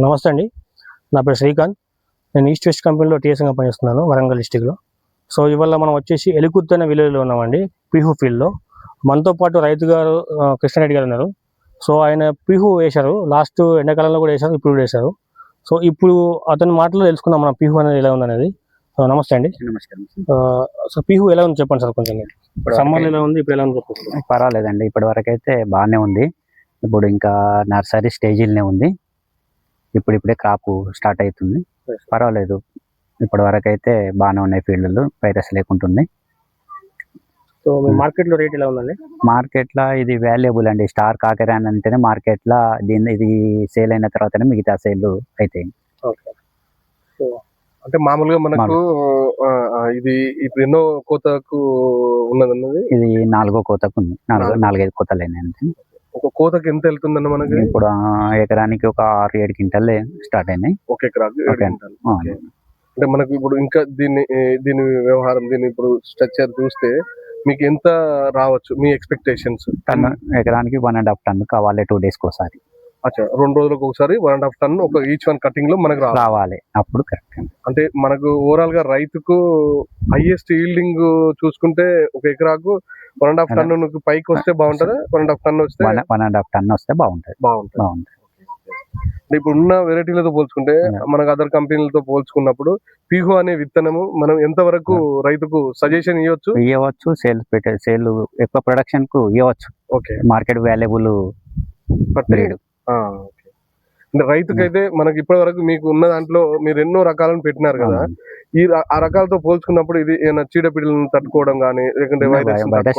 నమస్తే అండి. నా పేరు శ్రీకాంత్. నేను ఈస్ట్ వెస్ట్ కంపెనీలో టీఎస్గా పనిచేస్తున్నాను వరంగల్ డిస్టిక్లో. సో ఇవాళ మనం వచ్చేసి ఎలికుర్తి అనే విలేజ్లో ఉన్నామండి, పీహు ఫీల్డ్లో. మనతో పాటు రైతు గారు కృష్ణారెడ్డి గారు ఉన్నారు. సో ఆయన పీహు వేశారు, లాస్ట్ ఎండాకాలంలో కూడా వేశారు, ఇప్పుడు కూడా వేశారు. సో ఇప్పుడు అతని మాటలో తెలుసుకుందాం మన పీహు అనేది ఎలా ఉందనేది. సో నమస్తే అండి. నమస్కారం. సో పీహు ఎలా ఉంది చెప్పండి సార్ కొంచెం. ఇప్పుడు సమ్మర్లో ఎలా ఉంది, ఇప్పుడు ఎలా ఉంది చెప్పండి. పర్వాలేదండి, ఇప్పటి వరకు అయితే బాగానే ఉంది. ఇప్పుడు ఇంకా నర్సరీ స్టేజీలనే ఉంది. ఇప్పుడిప్పుడే క్రాప్ స్టార్ట్ అవుతుంది. పర్వాలేదు, ఇప్పటి వరకు అయితే బాగానే ఉన్నాయి. ఫీల్డ్లు వైరస్ లేకుంటుంది. సో మీ మార్కెట్లో రేట్ ఎలా ఉందండి? మార్కెట్లో ఇది వాల్యుబుల్ అండి. స్టార్ కాకరాన్ అంటేనే మార్కెట్లో ఇది సేల్ అయిన తర్వాతనే మిగతా సేల్ అవుతాయి. ఓకే. సో అంటే మామూలుగా మనకు ఇది ఇప్పుడు ఎన్నో కోతకు ఉన్నదన్నది, ఇది 4వ కోతకు ఉంది. 4-5 కోతలు అయినాయి. ఒక కోతకి ఎంత వెళ్తుందన్న మనకి? ఇప్పుడు ఎకరానికి ఒక 6-7 క్వింటాల్ స్టార్ట్ అయినాయి. ఒక ఎకరాకు 7 క్వింటాల్. అంటే మనకు ఇప్పుడు ఇంకా దీని వ్యవహారం, దీని ఇప్పుడు స్ట్రక్చర్ చూస్తే మీకు ఎంత రావచ్చు మీ ఎక్స్పెక్టేషన్స్? ఎకరానికి 1.5 టన్ కావాలి 2 days ఒకసారి. అచ్చా, 2 రోజులకు ఒకసారి 1.5 టన్ ఒక ఈచ్ వన్ కటింగ్ లో మనకు రావాలి. అప్పుడు కరెక్ట్. అంటే మనకు ఓవరాల్ గా రైతుకు హైయెస్ట్ ఈల్డింగ్ చూసుకుంటే ఒక ఎకరాకు 1.5 టన్ పైకి వస్తే బాగుంటది. 1.5 టన్ వస్తే 1.5 టన్ వస్తే బాగుంటది. ఇప్పుడు ఉన్న వెరైటీలతో పోల్చుకుంటే మనకు అదర్ కంపెనీలతో పోల్చుకున్నప్పుడు పీహు అనే విత్తనము మనం ఎంత వరకు రైతుకు సజెషన్ ఇవ్వచ్చు? సేల్ ఎక్కువ ప్రొడక్షన్ కు ఇవ్వచ్చు. Okay, market valuable breed. అంటే రైతుకైతే మనకి ఇప్పటి వరకు మీకు ఉన్న దాంట్లో మీరు ఎన్నో రకాలను పెట్టినారు కదా, ఆ రకాలతో పోల్చుకున్నప్పుడు ఇది ఏమైనా చీడపీడలను తట్టుకోవడం కానీ, లేకుంటే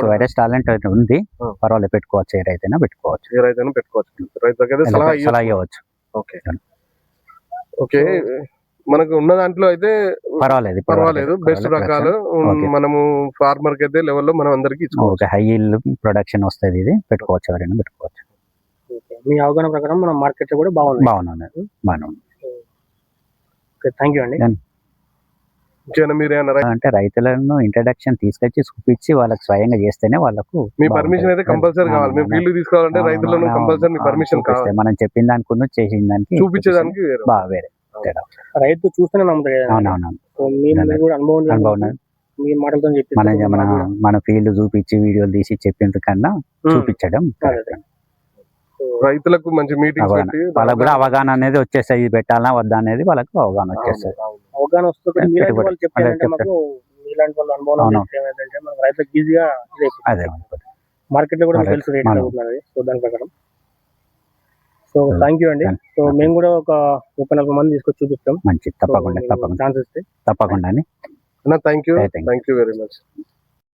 వైరస్ టాలెంట్ అయితే ఉంది. పర్వాలేదు, పెట్టుకోవచ్చు. ఏ రైతైనా పెట్టుకోవచ్చు. రైతు దగ్గర సలహా ఇవ్వచ్చు. Okay okay. మనకు ఉన్న దాంట్లో అయితే పర్వాలేదు. బెస్ట్ రకాలు మనము ఫార్మర్ కి అయితే లెవెల్లో మనం అందరికి ఇచ్చుకోవచ్చు. హై ఈల్డ్ ప్రొడక్షన్ వస్తుంది. ఇది పెట్టుకోవచ్చు, ఎవరైనా పెట్టుకోవచ్చు. మీ అవగాహన ప్రకారం మన మార్కెట్ కూడా బాగుంది. థ్యాంక్ యూ అండి. అంటే రైతులను ఇంట్రడక్షన్ తీసుకొచ్చి చూపించి వాళ్ళకి స్వయంగా చేస్తేనే వాళ్ళకు మీ పర్మిషన్ అయితే కంపల్సరీ కావాలి. మేము ఫీల్డ్ తీసుకోవాలంటే రైతులను కంపల్సరీ పర్మిషన్ కావాలి. మనం చెప్పిన దానికి చేసిన దానికి చూపించేదానికి వేరే రైతు చూస్తేనే నమ్ముతాడు. మీ మాటలతో చెప్పి మన ఫీల్డ్ చూపించి వీడియోలు తీసి చెప్పిన కన్నా చూపించడం రైతులకు మంచి మీటింగ్ వాళ్ళకు కూడా అవగాహన అనేది వచ్చేస్తాయి. ఇది పెట్టాలా వద్దా అనేది వాళ్ళకు అవగాహన వచ్చేస్తుంది. అవగాహన వస్తుంది. రైతులకు ఈజీగా మార్కెట్ లో కూడా తెలుసు రేట్ అవుతున్నది. సో దాని ప్రకారం సో థ్యాంక్ యూ అండి. సో మేము కూడా ఒక 30-40 మంది తీసుకొచ్చి చూపిస్తాం. మంచి తప్పకుండా ఛాన్స్ ఇస్తే తప్పకుండా. Thank you very much.